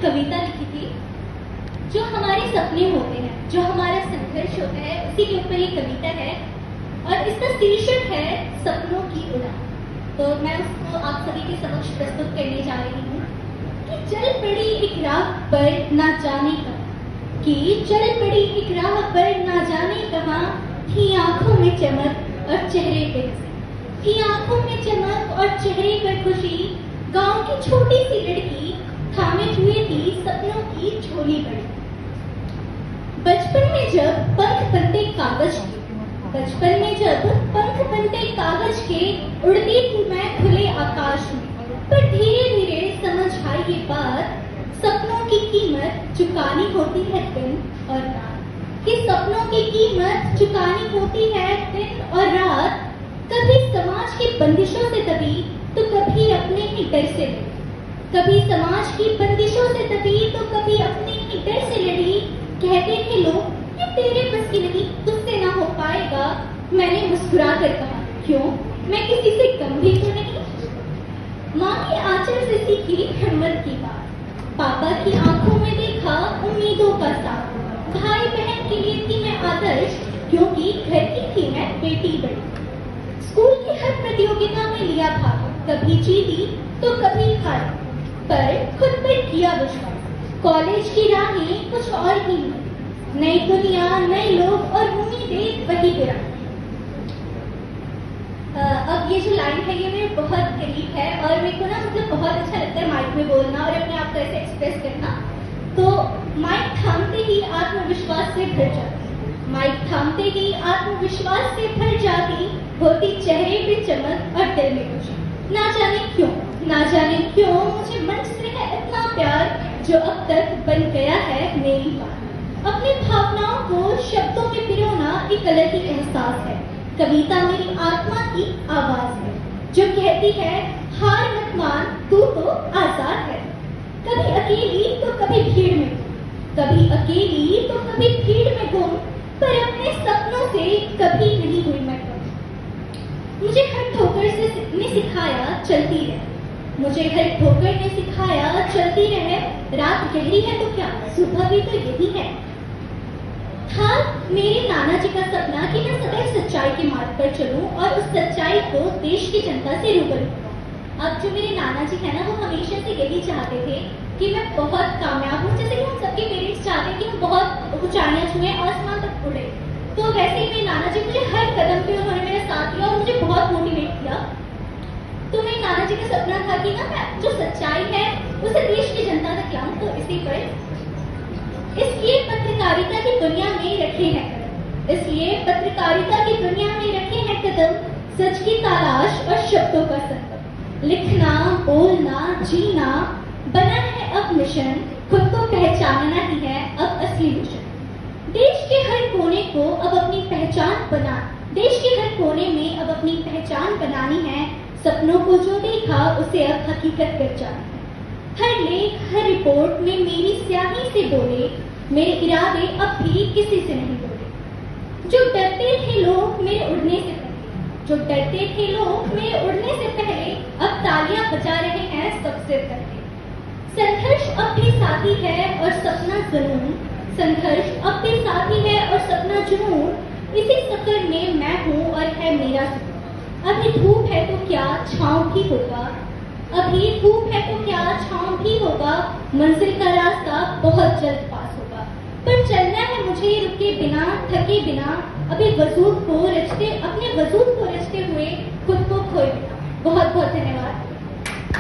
कविता लिखी थी। जो हमारे सपने होते हैं, जो हमारा संघर्ष होता है, उसी के ऊपर ये कविता है और इसका शीर्षक है सपनों की उड़ान। तो मैं उसको आप सभी के समक्ष प्रस्तुत करने जा रही हूँ कि चल पड़ी एक राह पर ना जाने कहाँ, कि चल पड़ी एक राह पर ना जाने कहाँ, थी आंखों में चमक और चेहरे पे हंसी, थी आंखों में चमक और चेहरे पर खुशी, गांव की छोटी सी लड़की थामे हुए थी सपनों की झोली बड़ी। बचपन में जब पंख बनते कागज के, बचपन में जब पंख बनते कागज के, उड़ती थी मैं खुले आकाश में। पर धीरे धीरे समझ आई ये बात, सपनों की कीमत चुकानी होती है दिन और रात, कि सपनों की कीमत चुकानी होती है दिन और रात। कभी समाज की बंदिशों से दबी तो कभी अपने ही डर से लड़ी, कभी समाज की बंदिशों से दबी तो कभी अपने ही डर से लड़ी। कहते थे लोग ये तेरे बस की नहीं, तुझसे ना हो पाएगा। मैंने मुस्कुरा कर कहा क्यों, मैं किसी से कम भी तो नहीं। माँ के आंचल से सीखी हिम्मत की बात, पापा की आंखों में देखा उम्मीदों का साथ। भाई बहन के लिए थी मैं आदर्श, क्योंकि घर की थी मैं बेटी बड़ी। स्कूल की हर प्रतियोगिता में लिया भाग, कभी जीती तो कभी हारी, पर खुद पर किया विश्वास। कॉलेज की राहें कुछ और ही, नई दुनिया, नए लोग और उम्मीदें वही विराट। अब ये जो लाइन है ये मेरे बहुत करीब है और मेरे को ना बहुत अच्छा लगता है माइक में बोलना और अपने आप को ऐसे एक्सप्रेस करना। तो माइक थामते ही आत्मविश्वास से भर जाती, माइक थामते ही आत्मविश्वास से भर जाती, होती चेहरे पे चमक और दिल में खुशी। ना जाने क्यों, ना जाने क्यों मुझे मंच से है इतना प्यार, जो अब तक बन गया है मेरी बात। अपनी भावनाओं को शब्दों में पिरोना एक अलग ही एहसास है। कविता मेरी आत्मा की आवाज है, जो कहती है हार मत मान, तू तो आजाद है। कभी अकेली तो कभी भीड़ में, कभी अकेली तो कभी भीड़ में गुम, पर अपने सपनों से कभी नहीं हुई मैं कम। मुझे हर ठोकर ने सिखाया चलती रहे, मुझे हर ठोकर ने सिखाया चलती रहे। रात गहरी है तो क्या, सुबह भी तो यही है। था मेरे नाना जी का सपना कि मैं सदैव सच्चाई के मार्ग पर चलूं और उस सच्चाई को देश की जनता से रूबरू करूं। अब जो मेरे नाना जी है ना, वो हमेशा से यही चाहते थे कि मैं बहुत कामयाब हूँ, जैसे कि हम सबके पेरेंट्स चाहते हैं कि हम बहुत ऊंचाइयां छुएं, आसमान तक उड़े। तो वैसे ही मेरे नाना जी मुझे हर कदम पे उन्होंने मेरा साथ दिया और मुझे बहुत मोटिवेट किया। तो मेरे नाना जी का सपना था कि ना मैं जो सच्चाई है उसे देश की जनता तक लाऊं। तो इसी पर इसलिए पत्रकारिता की दुनिया में रखे हैं कदम, इसलिए पत्रकारिता की दुनिया में रखे हैं कदम, सच की तलाश और शब्दों का संगम। लिखना, बोलना, जीना बना है अब मिशन, खुद को पहचानना ही है अब असली मिशन। देश के हर कोने को अब अपनी पहचान बना, देश के हर कोने में अब अपनी पहचान बनानी है। सपनों को जो देखा उसे अब हकीकत कर जाना है। हर लेख, हर रिपोर्ट में मेरी स्याही से बोले, मेरे इरादे अब भी किसी से नहीं बोले। जो डरते थे लोग मेरे उड़ने से पहले, जो डरते थे लोग मेरे उड़ने से पहले, अब तालियां बजा रहे हैं सबसे पहले। संघर्ष अब भी साथी है और सपना जुनून, संघर्ष अब भी साथी है और सपना जुनून। इसी सफर में मैं हूँ और है मेरा सफर। अभी धूप है तो क्या, छाँव भी होगा, अभी धूप है तो क्या, छाँव भी होगा। मंजिल का रास्ता बहुत जल्द पास होगा, पर चलना है मुझे रुके बिना, थके बिना। अभी वजूद को रचते, अपने वजूद को